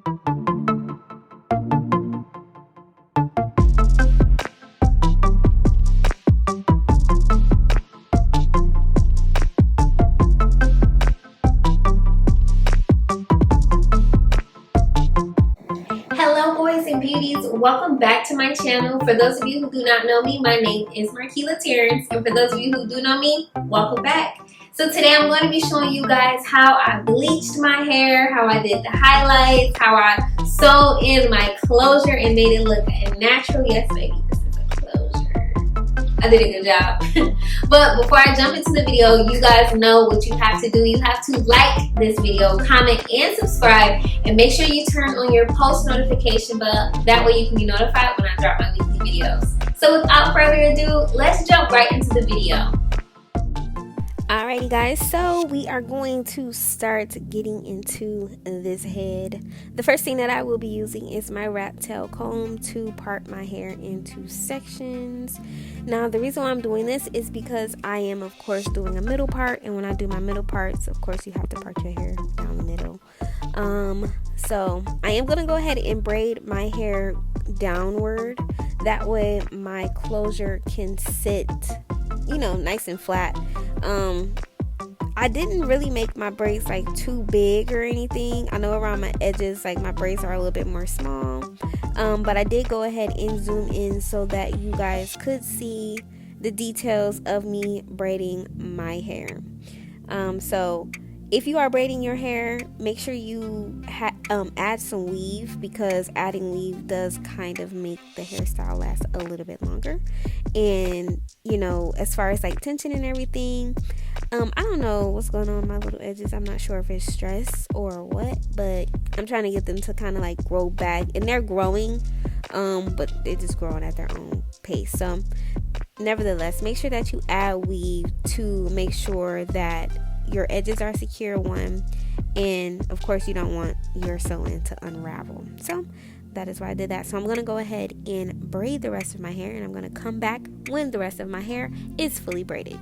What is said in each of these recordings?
Hello boys and beauties, welcome back to my channel. For those of you who do not know me, my name is Markela Tarrance, and for those of you who do know me, welcome back. So today I'm going to be showing you guys how I bleached my hair, how I did the highlights, how I sewed in my closure and made it look natural. Yes baby, this is a closure. I did a good job. But before I jump into the video, you guys know what you have to do. You have to like this video, comment, and subscribe, and make sure you turn on your post notification bell. That way you can be notified when I drop my weekly videos. So without further ado, let's jump right into the video. Alrighty guys, so we are going to start getting into this head. The first thing that I will be using is my rat tail comb to part my hair into sections. Now the reason why I'm doing this is because I am of course doing a middle part, and when I do my middle parts, of course you have to part your hair down the middle. So I am going to go ahead and braid my hair downward. That way my closure can sit, you know, nice and flat. I didn't really make my braids like too big or anything. I know around my edges like my braids are a little bit more small, but I did go ahead and zoom in so that you guys could see the details of me braiding my hair. So if you are braiding your hair, make sure you add some weave, because adding weave does kind of make the hairstyle last a little bit longer. And you know, as far as like tension and everything, I don't know what's going on with my little edges. I'm not sure if it's stress or what, but I'm trying to get them to kind of like grow back, and they're growing, but they're just growing at their own pace. So nevertheless, make sure that you add weave to make sure that your edges are secure, one, and of course you don't want your sewing to unravel. So that is why I did that. So I'm going to go ahead and braid the rest of my hair, and I'm going to come back when the rest of my hair is fully braided.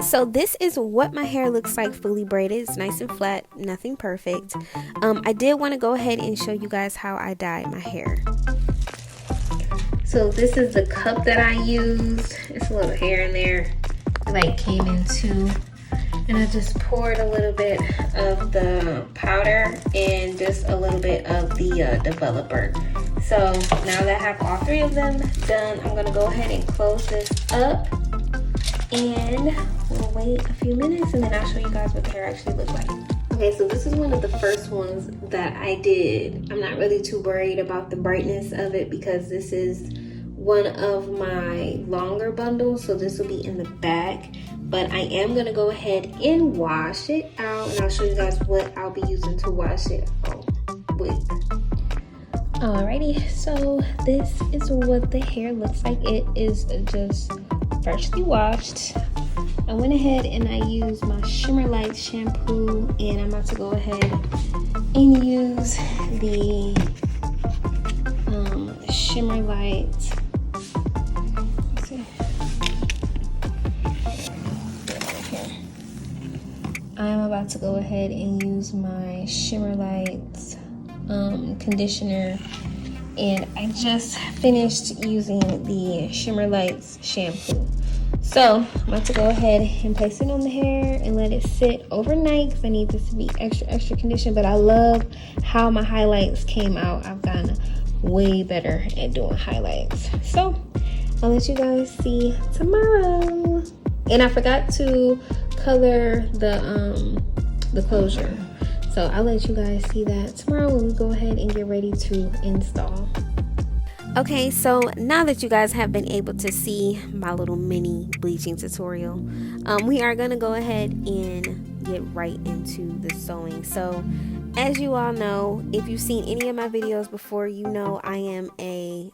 So this is what my hair looks like fully braided. It's nice and flat, nothing perfect. I did want to go ahead and show you guys how I dyed my hair. So this is the cup that I used. It's a little hair in there. It like came in two. And I just poured a little bit of the powder and just a little bit of the developer. So now that I have all three of them done, I'm gonna go ahead and close this up. And we'll wait a few minutes, and then I'll show you guys what the hair actually looks like. Okay, so this is one of the first ones that I did. I'm not really too worried about the brightness of it because this is one of my longer bundles, so this will be in the back. But I am gonna go ahead and wash it out, and I'll show you guys what I'll be using to wash it out with. Alrighty, so this is what the hair looks like. It is just freshly washed. I went ahead and I used my Shimmer Light shampoo, and I'm about to go ahead and use the Shimmer Light. Let's see. I'm about to go ahead and use my Shimmer Light conditioner, and I just finished using the Shimmer Lights shampoo. So I'm about to go ahead and place it on the hair and let it sit overnight because I need this to be extra conditioned. But I love how my highlights came out. I've gotten way better at doing highlights. So I'll let you guys see tomorrow. And I forgot to color the closure. So I'll let you guys see that tomorrow when we go ahead and get ready to install. Okay, so now that you guys have been able to see my little mini bleaching tutorial, we are going to go ahead and get right into the sewing. So as you all know, if you've seen any of my videos before, you know I am a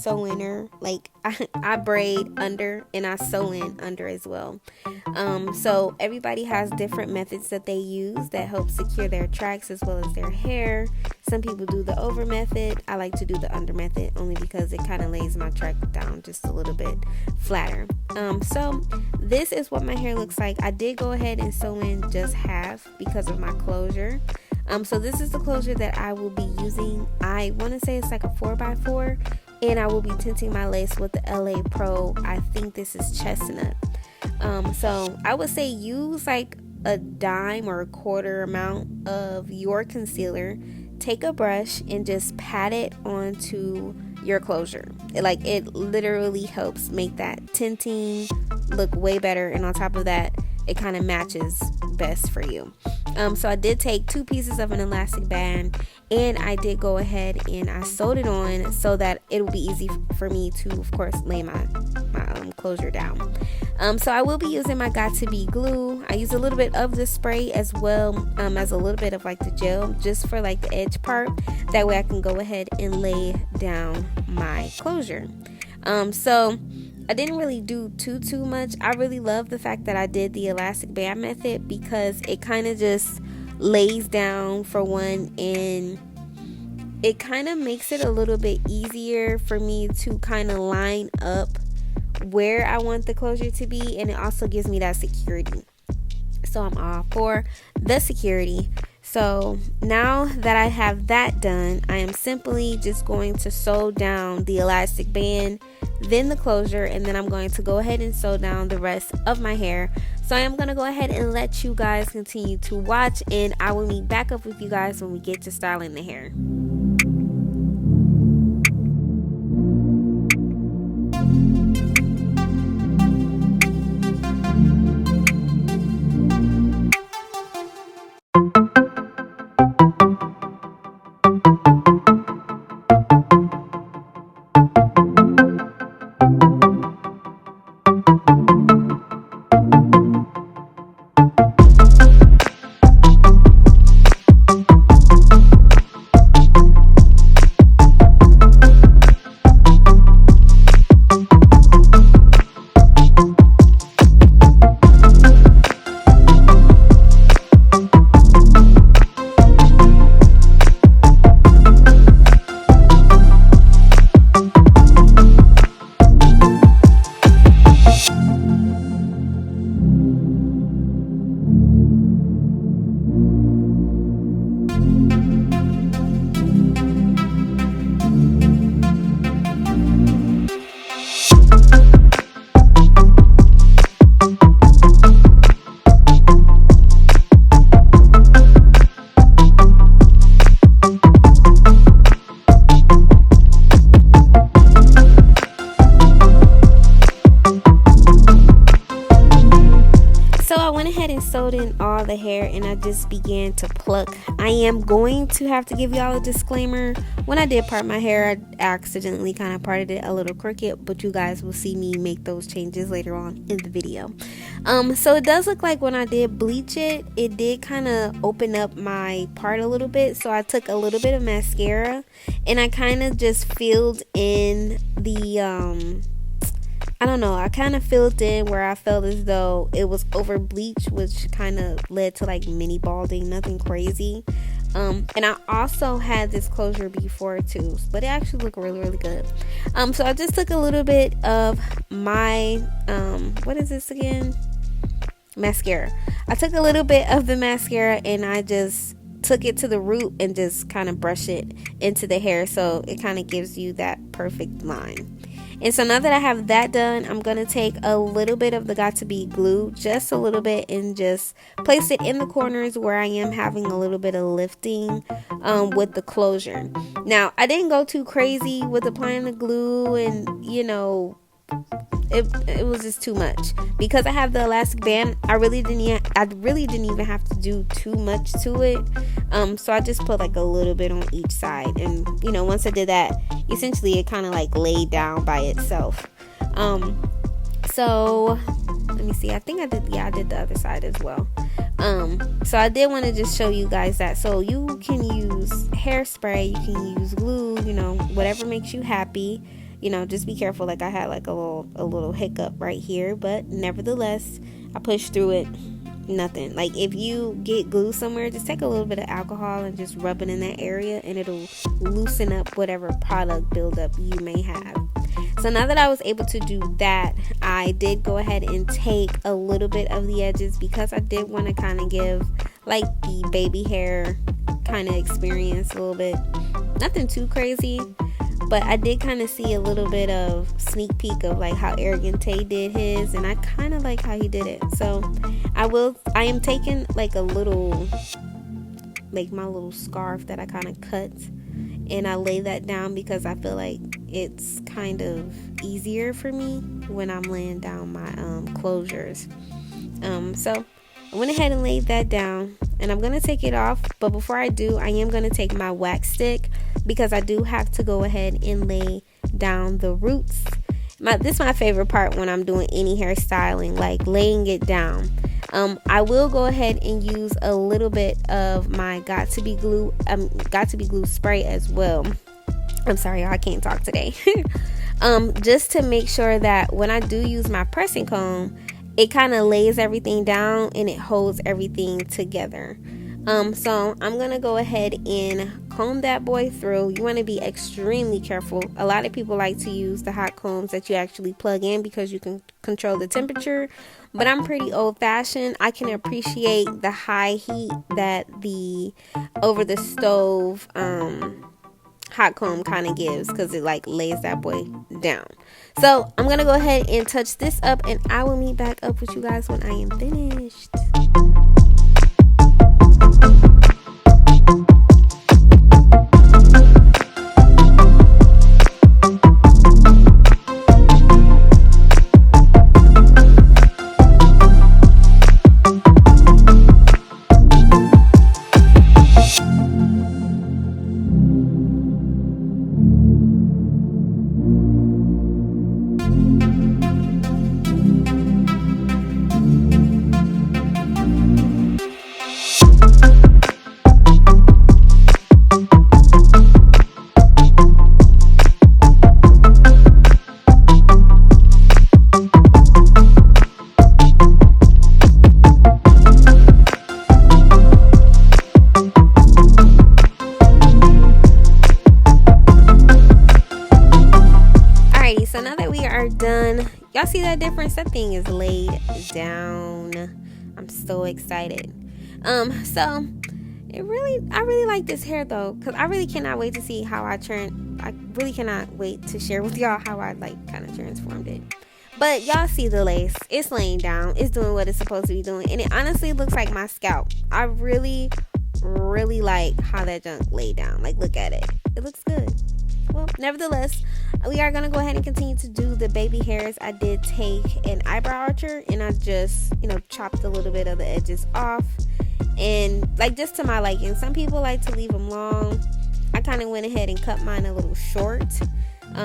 sew inner, like I braid under and I sew in under as well. So everybody has different methods that they use that help secure their tracks as well as their hair. Some people do the over method. I like to do the under method only because it kind of lays my track down just a little bit flatter. So this is what my hair looks like. I did go ahead and sew in just half because of my closure. So this is the closure that I will be using. I want to say it's like a 4x4, and I will be tinting my lace with the LA Pro. I think this is chestnut. So I would say use like a dime or a quarter amount of your concealer. Take a brush and just pat it onto your closure. It literally helps make that tinting look way better, and on top of that, it kind of matches best for you. So I did take 2 pieces of an elastic band, and I did go ahead and I sewed it on so that it will be easy for me to, of course, lay my closure down. So I will be using my Got To Be glue. I use a little bit of the spray as well as a little bit of like the gel, just for like the edge part. That way I can go ahead and lay down my closure. So I didn't really do too much. I really love the fact that I did the elastic band method because it kind of just lays down for one, and it kind of makes it a little bit easier for me to kind of line up where I want the closure to be, and it also gives me that security. So I'm all for the security. So now that I have that done, I am simply just going to sew down the elastic band, then the closure, and then I'm going to go ahead and sew down the rest of my hair. So I am going to go ahead and let you guys continue to watch, and I will meet back up with you guys when we get to styling the hair. Sewed in all the hair, and I just began to pluck. I am going to have to give y'all a disclaimer. When I did part my hair, I accidentally kind of parted it a little crooked, but you guys will see me make those changes later on in the video. So it does look like when I did bleach it, it did kind of open up my part a little bit. So I took a little bit of mascara and I kind of just filled in the I don't know, I kind of filled in where I felt as though it was over bleach, which kind of led to like mini balding, nothing crazy. And I also had this closure before too, but it actually looked really good. So I just took a little bit of my what is this again? Mascara. I took a little bit of the mascara and I just took it to the root and just kind of brush it into the hair, so it kind of gives you that perfect line. And so now that I have that done, I'm going to take a little bit of the Got To Be glue, just a little bit, and just place it in the corners where I am having a little bit of lifting with the closure. Now, I didn't go too crazy with applying the glue, and you know, it was just too much. Because I have the elastic band, I really didn't even have to do too much to it. So I just put like a little bit on each side, and you know, once I did that, essentially it kind of like laid down by itself. So let me see, I think I did the other side as well. So I did want to just show you guys that. So you can use hairspray, you can use glue, you know, whatever makes you happy. you know, just be careful. Like I had like a little hiccup right here, but nevertheless, I pushed through it. Nothing. Like if you get glue somewhere, just take a little bit of alcohol and just rub it in that area, and it'll loosen up whatever product buildup you may have. So now that I was able to do that, I did go ahead and take a little bit of the edges, because I did want to kind of give like the baby hair kind of experience a little bit. Nothing too crazy, but I did kind of see a little bit of sneak peek of like how Arrogant Tay did his, and I kind of like how he did it. So I am taking like a little, like my little scarf that I kind of cut, and I lay that down because I feel like it's kind of easier for me when I'm laying down my closures. So I went ahead and laid that down, and I'm going to take it off. But before I do, I am going to take my wax stick, because I do have to go ahead and lay down the roots. This is my favorite part when I'm doing any hairstyling, like laying it down. I will go ahead and use a little bit of my Got to Be Glue spray as well. I'm sorry, y'all, I can't talk today. Just to make sure that when I do use my pressing comb, it kind of lays everything down and it holds everything together. So I'm gonna go ahead and comb that boy through. You want to be extremely careful. A lot of people like to use the hot combs that you actually plug in, because you can control the temperature, but I'm pretty old-fashioned. I can appreciate the high heat that the over the stove hot comb kind of gives, because it like lays that boy down. So I'm gonna go ahead and touch this up, and I will meet back up with you guys when I am finished. Done. Y'all see that difference? That thing is laid down. I'm so excited. So I really like this hair though, because I really cannot wait to see how I really cannot wait to share with y'all how I like kind of transformed it. But y'all see the lace, it's laying down, it's doing what it's supposed to be doing, and it honestly looks like my scalp. I really like how that junk laid down. Like, look at it, it looks good. Well, nevertheless, we are going to go ahead and continue to do the baby hairs. I did take an eyebrow archer, and I just, chopped a little bit of the edges off. And, like, just to my liking. Some people like to leave them long. I kind of went ahead and cut mine a little short,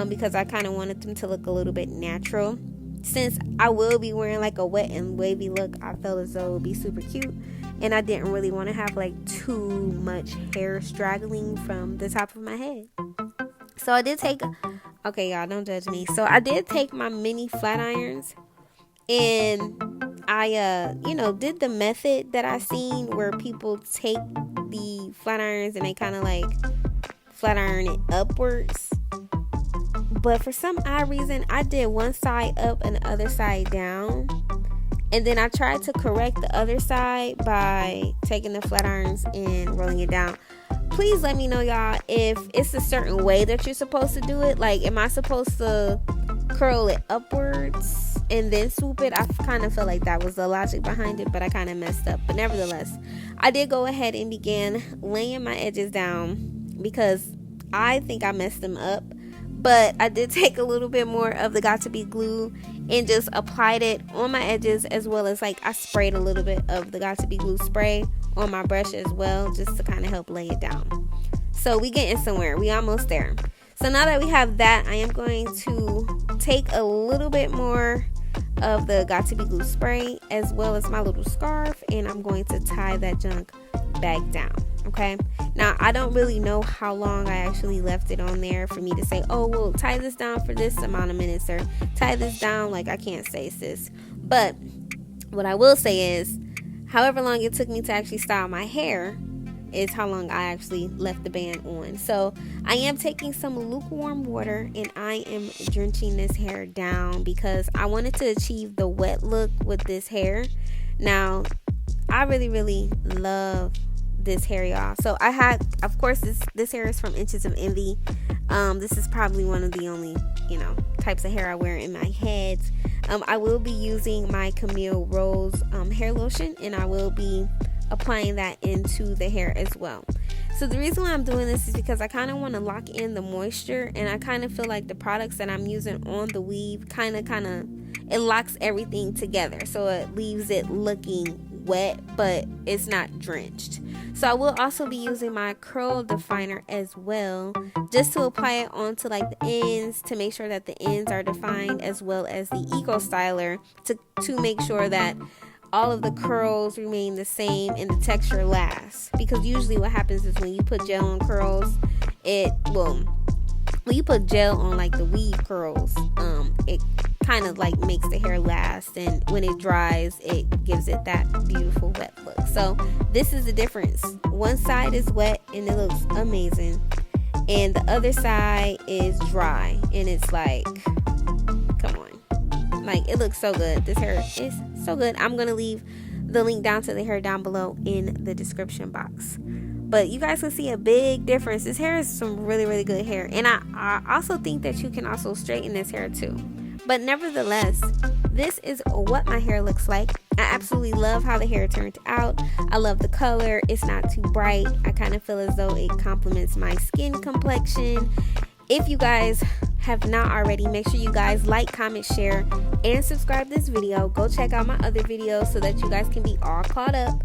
because I kind of wanted them to look a little bit natural. Since I will be wearing, like, a wet and wavy look, I felt as though it would be super cute. And I didn't really want to have, like, too much hair straggling from the top of my head. So I did take, okay, y'all, don't judge me. So I did take my mini flat irons, and I, did the method that I seen where people take the flat irons and they kind of like flat iron it upwards. But for some odd reason, I did one side up and the other side down. And then I tried to correct the other side by taking the flat irons and rolling it down. Please let me know, y'all, if it's a certain way that you're supposed to do it. Like, am I supposed to curl it upwards and then swoop it? I kind of feel like that was the logic behind it, but I kind of messed up. But nevertheless, I did go ahead and began laying my edges down, because I think I messed them up. But I did take a little bit more of the Got to Be glue and just applied it on my edges, as well as like I sprayed a little bit of the Got to Be glue spray on my brush as well, just to kind of help lay it down. So we getting somewhere. We almost there. So now that we have that, I am going to take a little bit more of the Got to Be glue spray as well as my little scarf, and I'm going to tie that junk back down. Okay, now I don't really know how long I actually left it on there for me to say, oh, well, tie this down for this amount of minutes, or tie this down. Like, I can't say, sis. But what I will say is, however long it took me to actually style my hair is how long I actually left the band on. So I am taking some lukewarm water and I am drenching this hair down because I wanted to achieve the wet look with this hair. Now, I really love this hair, y'all. So I had, of course, this hair is from Inches of Envy. This is probably one of the only, types of hair I wear in my head. I will be using my Camille Rose hair lotion, and I will be applying that into the hair as well. So the reason why I'm doing this is because I kind of want to lock in the moisture, and I kind of feel like the products that I'm using on the weave kind of it locks everything together, so it leaves it looking wet but it's not drenched. So I will also be using my curl definer as well, just to apply it onto like the ends, to make sure that the ends are defined, as well as the eco styler to make sure that all of the curls remain the same and the texture lasts. Because usually what happens is when you put gel on curls, when you put gel on like the weave curls, it kind of like makes the hair last, and when it dries, it gives it that beautiful wet look. So this is the difference. One side is wet and it looks amazing, and the other side is dry and it's like, come on, like, it looks so good. This hair is so good. I'm gonna leave the link down to the hair down below in the description box. But you guys can see a big difference. This hair is some really good hair. And I also think that you can also straighten this hair too. But nevertheless, this is what my hair looks like. I absolutely love how the hair turned out. I love the color. It's not too bright. I kind of feel as though it complements my skin complexion. If you guys have not already, make sure you guys like, comment, share, and subscribe this video. Go check out my other videos so that you guys can be all caught up.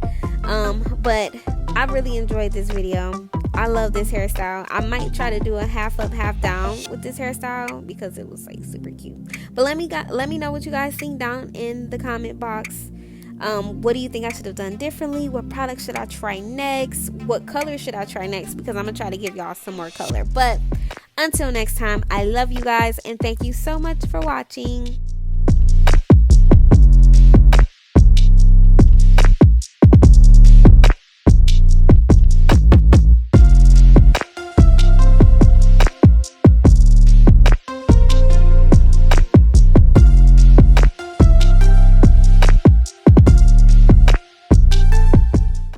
But I really enjoyed this video. I love this hairstyle. I might try to do a half up, half down with this hairstyle because it was like super cute. But let me know what you guys think down in the comment box. What do you think I should have done differently? What product should I try next? What color should I try next? Because I'm gonna try to give y'all some more color. But until next time, I love you guys and thank you so much for watching.